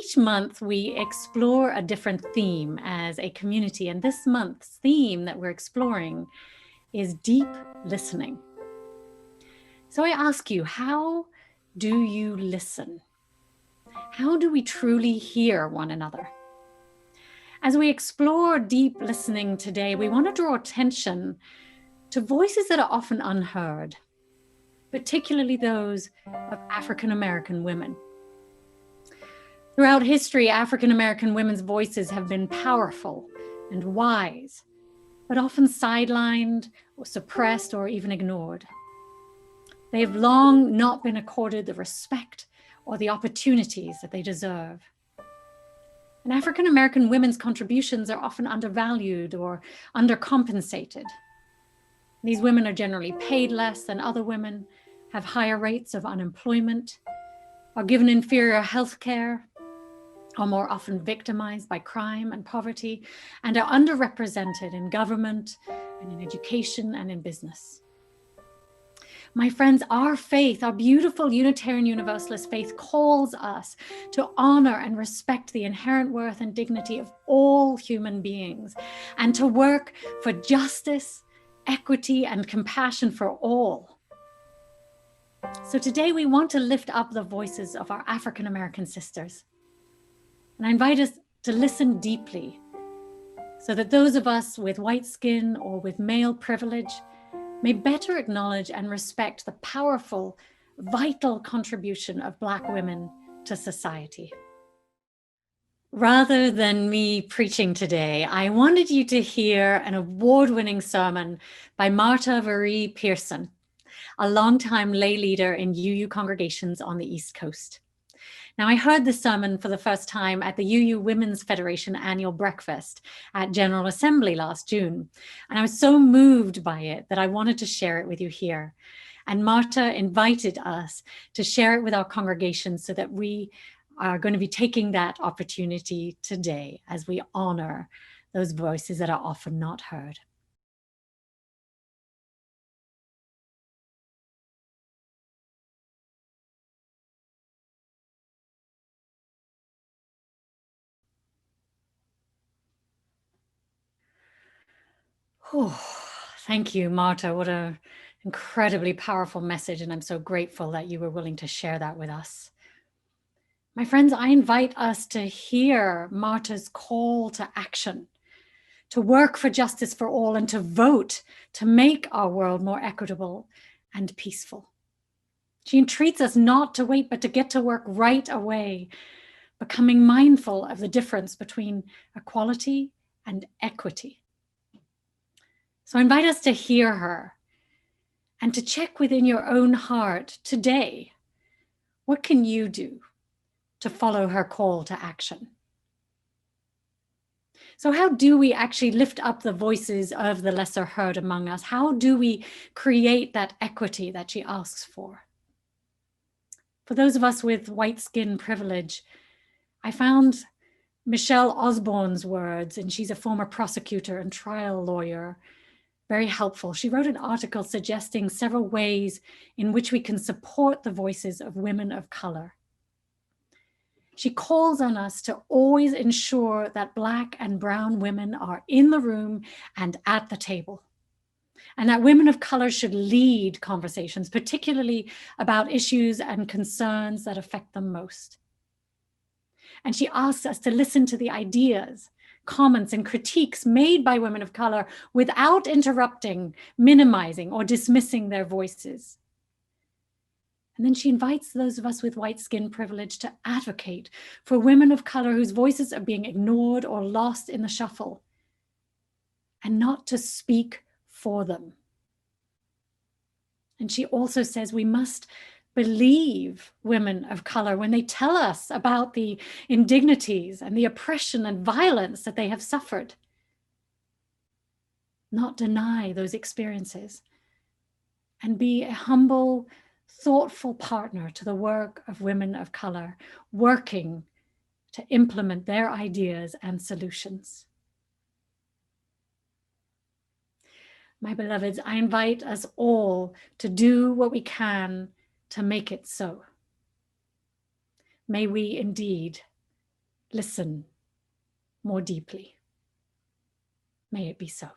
each month we explore a different theme as a community, and this month's theme that we're exploring is deep listening. So I ask you, how do you listen? How do we truly hear one another? As we explore deep listening today, we want to draw attention to voices that are often unheard, particularly those of African American women. Throughout history, African American women's voices have been powerful and wise, but often sidelined or suppressed or even ignored. They have long not been accorded the respect or the opportunities that they deserve. And African American women's contributions are often undervalued or undercompensated. These women are generally paid less than other women, have higher rates of unemployment, are given inferior health care, are more often victimized by crime and poverty, and are underrepresented in government and in education and in business. My friends, our faith, our beautiful Unitarian Universalist faith, calls us to honor and respect the inherent worth and dignity of all human beings, and to work for justice, equity, and compassion for all. So today we want to lift up the voices of our African American sisters. And I invite us to listen deeply so that those of us with white skin or with male privilege may better acknowledge and respect the powerful, vital contribution of Black women to society. Rather than me preaching today, I wanted you to hear an award-winning sermon by Marta Varee Pearson, a longtime lay leader in UU congregations on the East Coast. Now, I heard the sermon for the first time at the UU Women's Federation annual breakfast at General Assembly last June, and I was so moved by it that I wanted to share it with you here. And Marta invited us to share it with our congregation so that we are going to be taking that opportunity today as we honor those voices that are often not heard. Oh, thank you, Marta. What an incredibly powerful message, and I'm so grateful that you were willing to share that with us. My friends, I invite us to hear Marta's call to action, to work for justice for all, and to vote to make our world more equitable and peaceful. She entreats us not to wait, but to get to work right away, becoming mindful of the difference between equality and equity. So I invite us to hear her and to check within your own heart today. What can you do to follow her call to action? So how do we actually lift up the voices of the lesser heard among us? How do we create that equity that she asks for? For those of us with white skin privilege, I found Michelle Osborne's words, and she's a former prosecutor and trial lawyer, very helpful. She wrote an article suggesting several ways in which we can support the voices of women of color. She calls on us to always ensure that Black and brown women are in the room and at the table, and that women of color should lead conversations, particularly about issues and concerns that affect them most. And she asks us to listen to the ideas, comments, and critiques made by women of color without interrupting, minimizing, or dismissing their voices. And then she invites those of us with white skin privilege to advocate for women of color whose voices are being ignored or lost in the shuffle, and not to speak for them. And she also says we must believe women of color when they tell us about the indignities and the oppression and violence that they have suffered. Not deny those experiences, and be a humble, thoughtful partner to the work of women of color, working to implement their ideas and solutions. My beloveds, I invite us all to do what we can to make it so. May we indeed listen more deeply. May it be so.